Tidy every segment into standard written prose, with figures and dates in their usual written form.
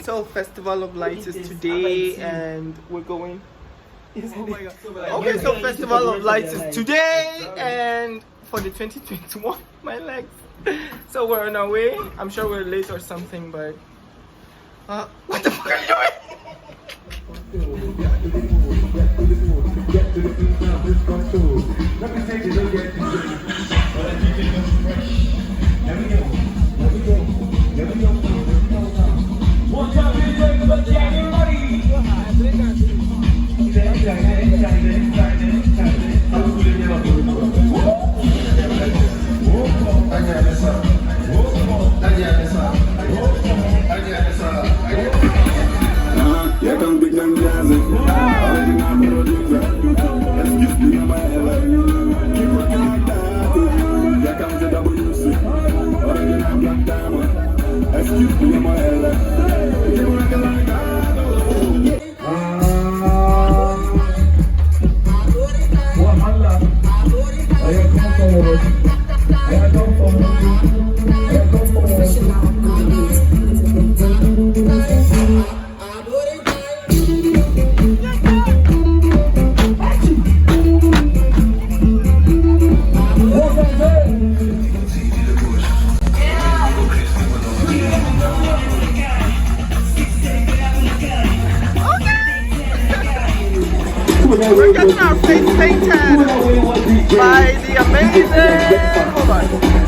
So Festival of Lights is today and we're going. Okay, so Festival of Lights is today and for the 2021, my legs. So we're on our way. I'm sure we're late or something, but what the fuck are you doing? We're getting our face painted by the amazing. Hold on.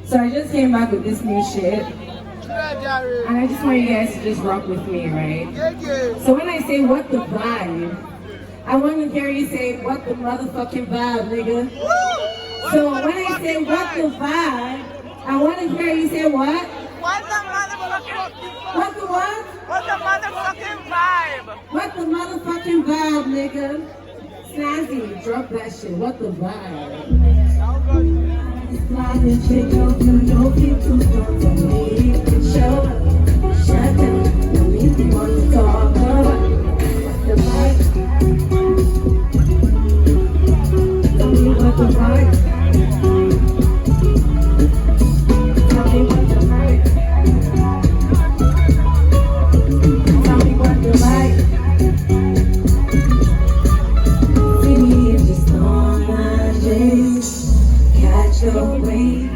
So I just came back with this new shit, and I just want you guys to just rock with me, right? So when I say what the vibe, I want to hear you say what the motherfucking vibe, nigga. So when I say what the vibe, I want to hear you say what? What the motherfucking vibe? What the what? What the motherfucking vibe? What the motherfucking vibe, nigga? Snazzy, drop that shit. What the vibe? Flying chick, don't keep too strong for me. Show up, shut down. No need to want to talk about the vibe. Tell me what the vibe. Tell me what the vibe. Tell me what the vibe. See me just on my days. Catch your way.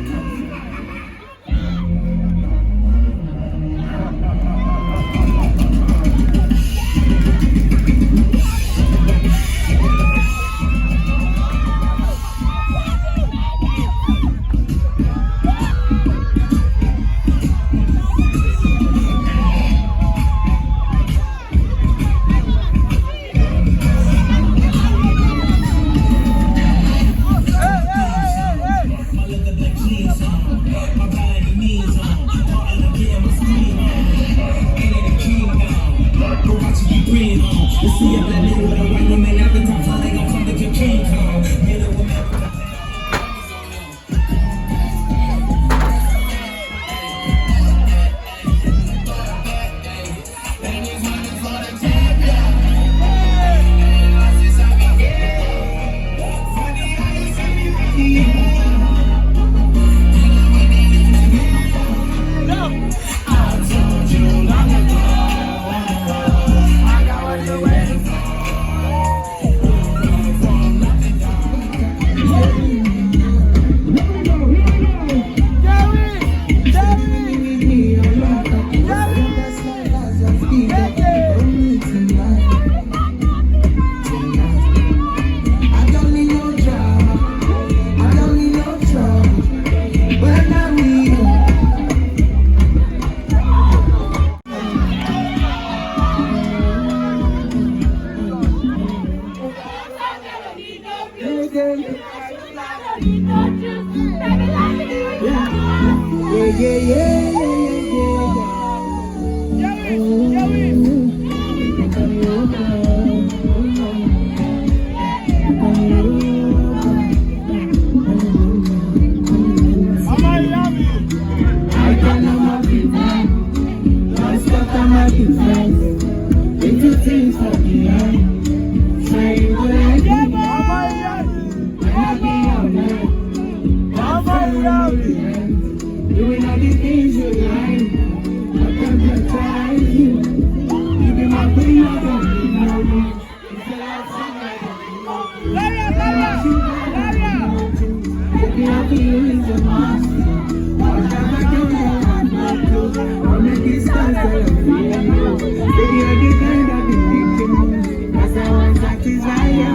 Doing all the things you like. I can't baptize you. You be my queen, I don't know you. It's a love song, I don't know you. Baby, I feel it's a must. Whatever you do, I'll make it stand for you. Baby, you're the kind that be making moves. That's how I satisfy you.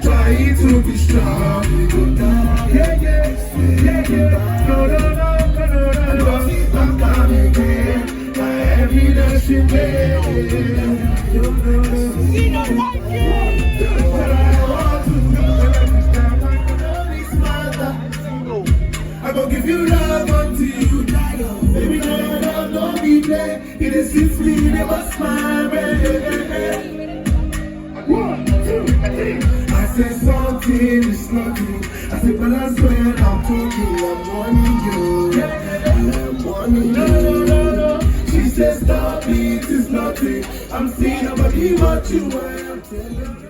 Trying to be strong, yeah. No. I'm coming again. My evidence you made. What I want to do, I'm gonna give you love until you die. Baby, no, don't be play. It is simply never smile, baby. 1, 2, 3. I said something is nothing. I said, but I swear I'm talking. I'm warning you. I'm warning you. No. She said, stop it, it's nothing. I'm saying I'm gonna give what you want. I'm telling you.